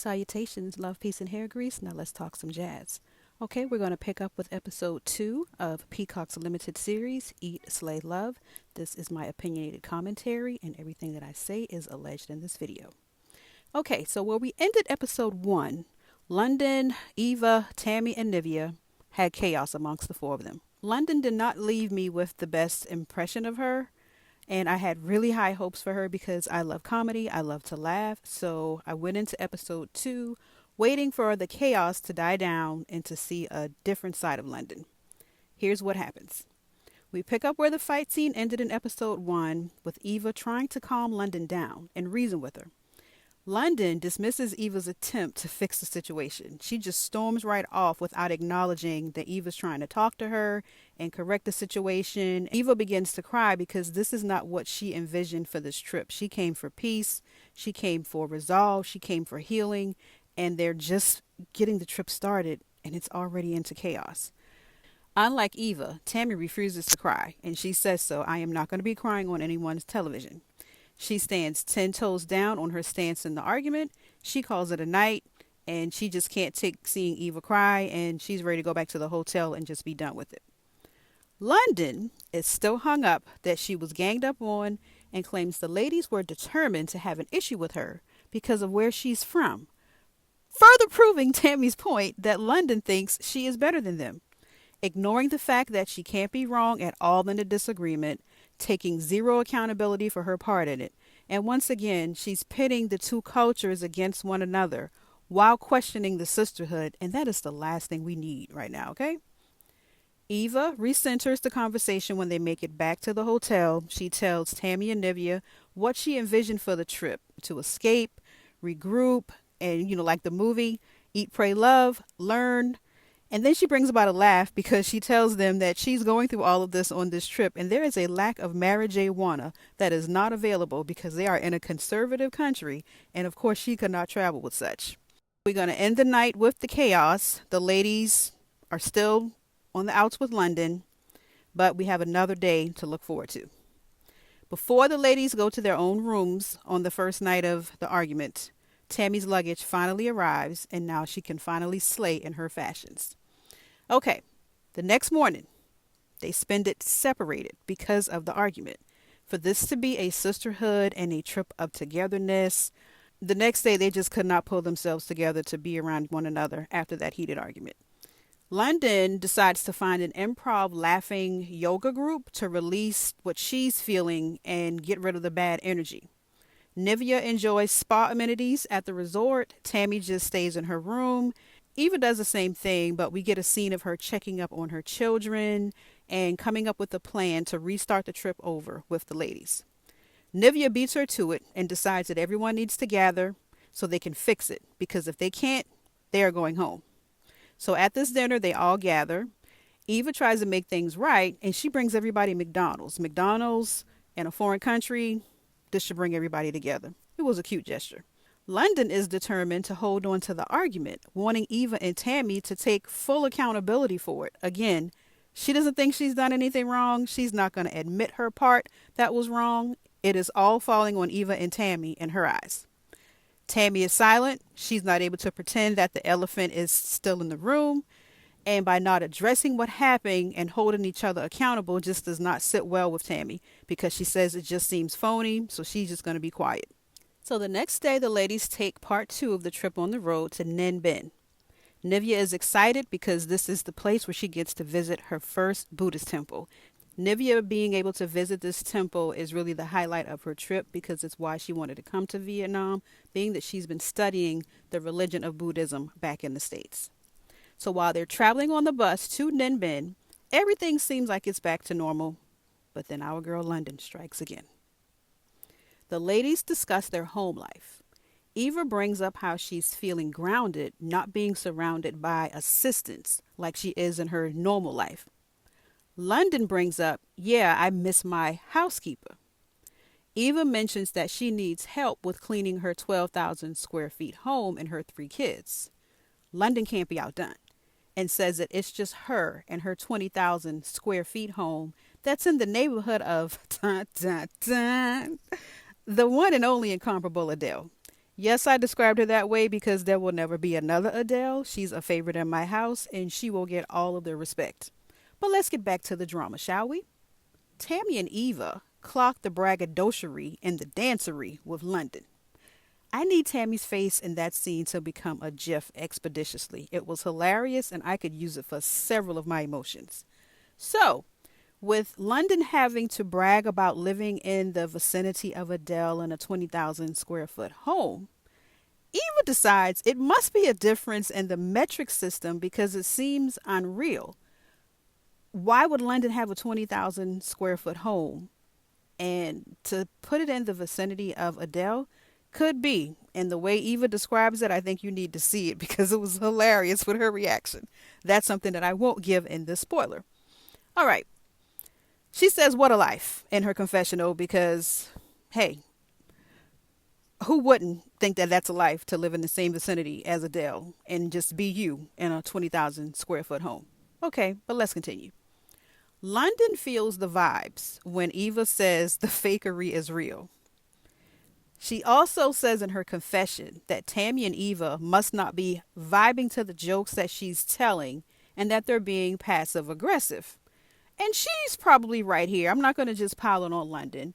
Salutations, love, peace, and hair grease. Now let's talk some jazz. Okay, we're going to pick up with episode 2 of Peacock's limited series, Eat, Slay, Love. This is my opinionated commentary, and everything that I say is alleged in this video. Okay, so where we ended episode 1, London, Eva, Tammy, and Nivea had chaos amongst the four of them. London did not leave me with the best impression of her. And I had really high hopes for her because I love comedy. I love to laugh. So I went into episode 2 waiting for the chaos to die down and to see a different side of London. Here's what happens. We pick up where the fight scene ended in episode 1 with Eva trying to calm London down and reason with her. London dismisses Eva's attempt to fix the situation. She just storms right off without acknowledging that Eva's trying to talk to her and correct the situation. Eva begins to cry because this is not what she envisioned for this trip. She came for peace. She came for resolve. She came for healing. And they're just getting the trip started and it's already into chaos. Unlike Eva, Tammy refuses to cry and she says so. I am not going to be crying on anyone's television. She stands 10 toes down on her stance in the argument. She calls it a night and she just can't take seeing Eva cry and she's ready to go back to the hotel and just be done with it. London is still hung up that she was ganged up on and claims the ladies were determined to have an issue with her because of where she's from, further proving Tammy's point that London thinks she is better than them. Ignoring the fact that she can't be wrong at all in the disagreement, taking zero accountability for her part in it. And once again, she's pitting the two cultures against one another while questioning the sisterhood. And that is the last thing we need right now, okay? Eva recenters the conversation when they make it back to the hotel. She tells Tammy and Nivea what she envisioned for the trip: to escape, regroup, and, like the movie, eat, pray, love, learn. And then she brings about a laugh because she tells them that she's going through all of this on this trip and there is a lack of marijuana that is not available because they are in a conservative country and of course she could not travel with such. We're going to end the night with the chaos. The ladies are still on the outs with London, but we have another day to look forward to. Before the ladies go to their own rooms on the first night of the argument, Tammy's luggage finally arrives and now she can finally slay in her fashions. Okay, the next morning, they spend it separated because of the argument. For this to be a sisterhood and a trip of togetherness, the next day they just could not pull themselves together to be around one another after that heated argument. London decides to find an improv laughing yoga group to release what she's feeling and get rid of the bad energy. Nivea enjoys spa amenities at the resort. Tammy just stays in her room. Eva does the same thing, but we get a scene of her checking up on her children and coming up with a plan to restart the trip over with the ladies. Nivea beats her to it and decides that everyone needs to gather so they can fix it, because if they can't, they are going home. So at this dinner, they all gather. Eva tries to make things right, and she brings everybody McDonald's. McDonald's in a foreign country, this should bring everybody together. It was a cute gesture. London is determined to hold on to the argument, wanting Eva and Tammy to take full accountability for it. Again, she doesn't think she's done anything wrong. She's not going to admit her part that was wrong. It is all falling on Eva and Tammy in her eyes. Tammy is silent. She's not able to pretend that the elephant is still in the room. And by not addressing what happened and holding each other accountable just does not sit well with Tammy, because she says it just seems phony, so she's just going to be quiet. So the next day, the ladies take part 2 of the trip on the road to Ninh Binh. Nivea is excited because this is the place where she gets to visit her first Buddhist temple. Nivea being able to visit this temple is really the highlight of her trip because it's why she wanted to come to Vietnam, being that she's been studying the religion of Buddhism back in the States. So while they're traveling on the bus to Ninh Binh, everything seems like it's back to normal, but then our girl London strikes again. The ladies discuss their home life. Eva brings up how she's feeling grounded, not being surrounded by assistants like she is in her normal life. London brings up, yeah, I miss my housekeeper. Eva mentions that she needs help with cleaning her 12,000 square feet home and her 3 kids. London can't be outdone and says that it's just her and her 20,000 square feet home that's in the neighborhood of the one and only incomparable Adele. Yes, I described her that way because there will never be another Adele. She's a favorite in my house and she will get all of the respect. But let's get back to the drama, shall we? Tammy and Eva clocked the braggadociousy and the dancery with London. I need Tammy's face in that scene to become a GIF expeditiously. It was hilarious and I could use it for several of my emotions. So, with London having to brag about living in the vicinity of Adele in a 20,000 square foot home, Eva decides it must be a difference in the metric system because it seems unreal. Why would London have a 20,000 square foot home? And to put it in the vicinity of Adele could be. And the way Eva describes it, I think you need to see it because it was hilarious with her reaction. That's something that I won't give in this spoiler. All right. She says, "What a life," in her confessional because, hey, who wouldn't think that that's a life to live in the same vicinity as Adele and just be you in a 20,000 square foot home? Okay, but let's continue. London feels the vibes when Eva says the fakery is real. She also says in her confession that Tammy and Eva must not be vibing to the jokes that she's telling and that they're being passive aggressive. And she's probably right here. I'm not going to just pile on London.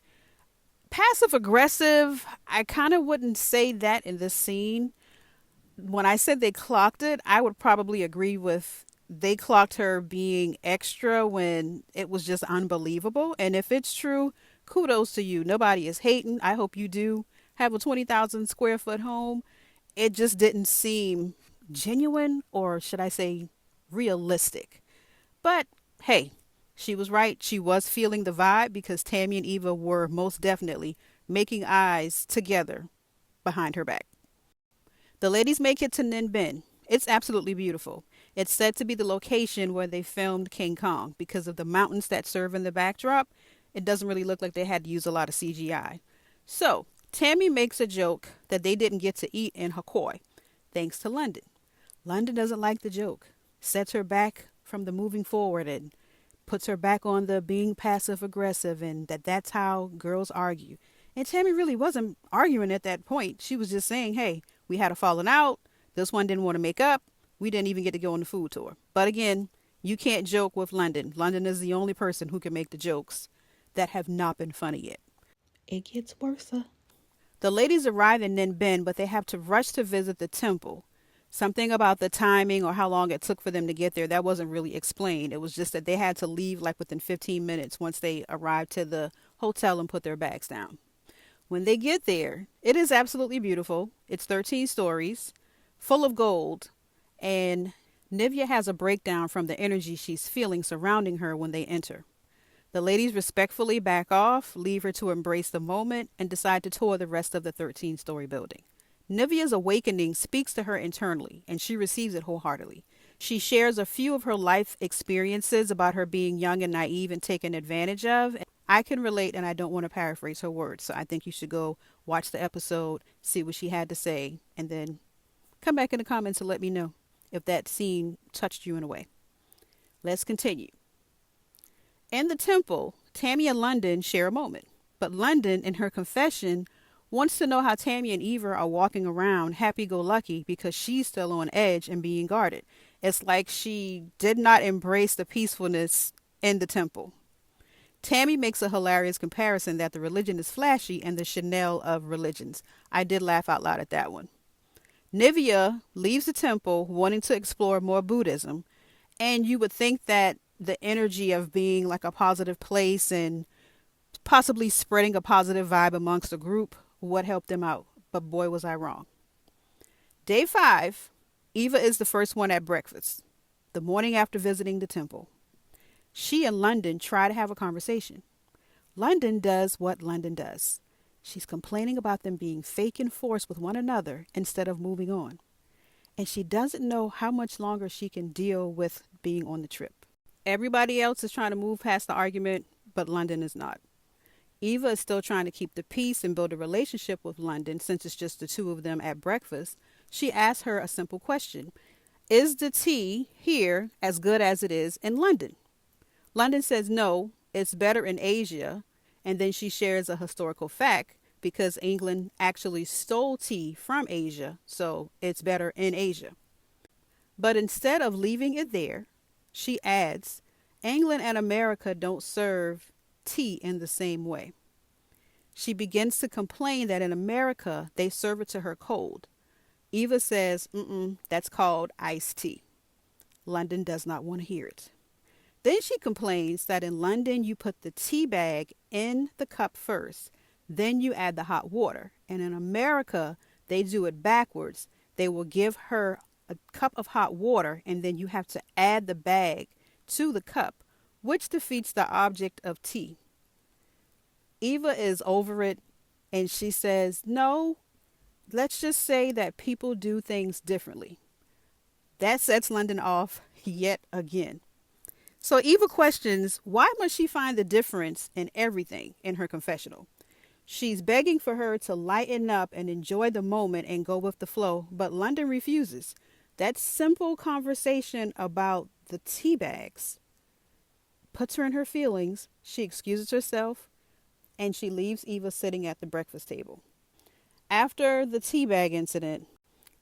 Passive aggressive, I kind of wouldn't say that in this scene. When I said they clocked it, I would probably agree with they clocked her being extra when it was just unbelievable. And if it's true, kudos to you. Nobody is hating. I hope you do have a 20,000 square foot home. It just didn't seem genuine, or should I say realistic. But hey, she was right. She was feeling the vibe because Tammy and Eva were most definitely making eyes together behind her back. The ladies make it to Ninh Binh. It's absolutely beautiful. It's said to be the location where they filmed King Kong because of the mountains that serve in the backdrop. It doesn't really look like they had to use a lot of CGI. So, Tammy makes a joke that they didn't get to eat in Hawaii, thanks to London. London doesn't like the joke, sets her back from the moving forward and puts her back on the being passive aggressive and that's how girls argue. And Tammy really wasn't arguing at that point. She was just saying, hey, we had a falling out. This one didn't want to make up. We didn't even get to go on the food tour. But again, you can't joke with London. London is the only person who can make the jokes that have not been funny yet. It gets worse. The ladies arrive in Ninh Binh, but they have to rush to visit the temple. Something about the timing or how long it took for them to get there, that wasn't really explained. It was just that they had to leave like within 15 minutes once they arrived to the hotel and put their bags down. When they get there, it is absolutely beautiful. It's 13 stories, full of gold, and Nivea has a breakdown from the energy she's feeling surrounding her when they enter. The ladies respectfully back off, leave her to embrace the moment, and decide to tour the rest of the 13-story building. Nivea's awakening speaks to her internally, and she receives it wholeheartedly. She shares a few of her life experiences about her being young and naive and taken advantage of. I can relate, and I don't want to paraphrase her words, so I think you should go watch the episode, see what she had to say, and then come back in the comments and let me know if that scene touched you in a way. Let's continue. In the temple, Tammy and London share a moment, but London, in her confession, wants to know how Tammy and Eva are walking around happy-go-lucky because she's still on edge and being guarded. It's like she did not embrace the peacefulness in the temple. Tammy makes a hilarious comparison that the religion is flashy and the Chanel of religions. I did laugh out loud at that one. Nivea leaves the temple wanting to explore more Buddhism, and you would think that the energy of being like a positive place and possibly spreading a positive vibe amongst the group would help them out, but boy was I wrong. Day 5, Eva is the first one at breakfast, the morning after visiting the temple. She and London try to have a conversation. London does what London does. She's complaining about them being fake and forced with one another instead of moving on. And she doesn't know how much longer she can deal with being on the trip. Everybody else is trying to move past the argument, but London is not. Eva is still trying to keep the peace and build a relationship with London since it's just the two of them at breakfast. She asks her a simple question. Is the tea here as good as it is in London? London says no, it's better in Asia. And then she shares a historical fact because England actually stole tea from Asia, so it's better in Asia. But instead of leaving it there, she adds, England and America don't serve tea in the same way. She begins to complain that in America they serve it to her cold. Eva says, that's called iced tea. London does not want to hear it. Then she complains that in London you put the tea bag in the cup first, then you add the hot water. And in America, they do it backwards. They will give her a cup of hot water and then you have to add the bag to the cup, which defeats the object of tea. Eva is over it and she says, no, let's just say that people do things differently. That sets London off yet again. So Eva questions, why must she find the difference in everything in her confessional? She's begging for her to lighten up and enjoy the moment and go with the flow, but London refuses. That simple conversation about the tea bags puts her in her feelings. She excuses herself and she leaves Eva sitting at the breakfast table. After the tea bag incident,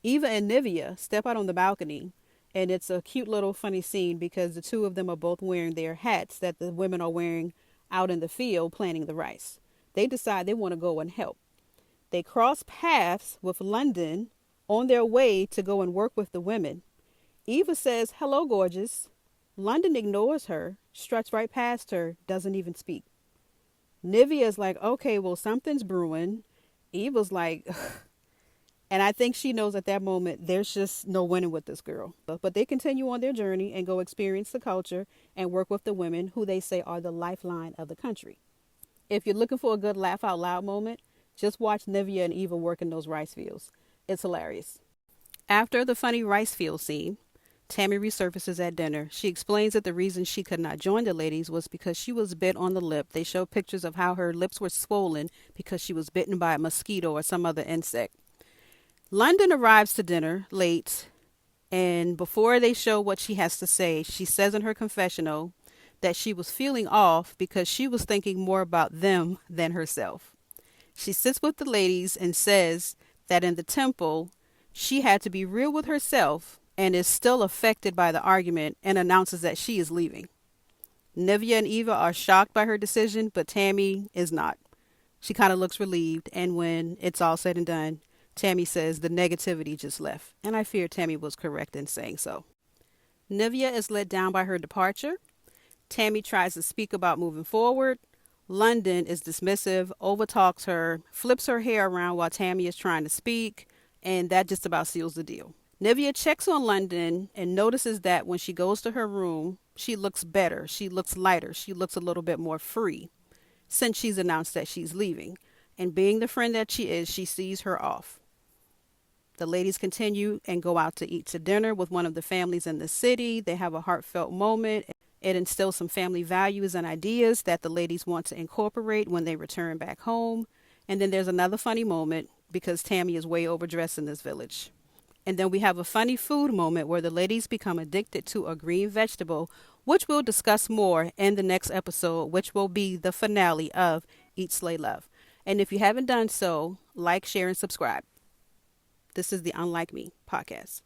Eva and Nivea step out on the balcony, and it's a cute little funny scene because the two of them are both wearing their hats that the women are wearing out in the field planting the rice. They decide they want to go and help. They cross paths with London on their way to go and work with the women. Eva says, hello, gorgeous. London ignores her, struts right past her, doesn't even speak. Nivea's like, okay, well, something's brewing. Eva's like, ugh. And I think she knows at that moment there's just no winning with this girl. But they continue on their journey and go experience the culture and work with the women who they say are the lifeline of the country. If you're looking for a good laugh out loud moment, just watch Nivea and Eva work in those rice fields. It's hilarious. After the funny rice field scene, Tammy resurfaces at dinner. She explains that the reason she could not join the ladies was because she was bit on the lip. They show pictures of how her lips were swollen because she was bitten by a mosquito or some other insect. London arrives to dinner late, and before they show what she has to say, she says in her confessional that she was feeling off because she was thinking more about them than herself. She sits with the ladies and says that in the temple, she had to be real with herself and is still affected by the argument and announces that she is leaving. Nivea and Eva are shocked by her decision, but Tammy is not. She kind of looks relieved, and when it's all said and done, Tammy says the negativity just left, and I fear Tammy was correct in saying so. Nivea is let down by her departure. Tammy tries to speak about moving forward. London is dismissive, overtalks her, flips her hair around while Tammy is trying to speak, and that just about seals the deal. Nivea checks on London and notices that when she goes to her room, she looks better, she looks lighter, she looks a little bit more free since she's announced that she's leaving. And being the friend that she is, she sees her off. The ladies continue and go out to eat to dinner with one of the families in the city. They have a heartfelt moment. It instills some family values and ideas that the ladies want to incorporate when they return back home. And then there's another funny moment because Tammy is way overdressed in this village. And then we have a funny food moment where the ladies become addicted to a green vegetable, which we'll discuss more in the next episode, which will be the finale of Eatslaylove. And if you haven't done so, like, share, and subscribe. This is the Unlike Me podcast.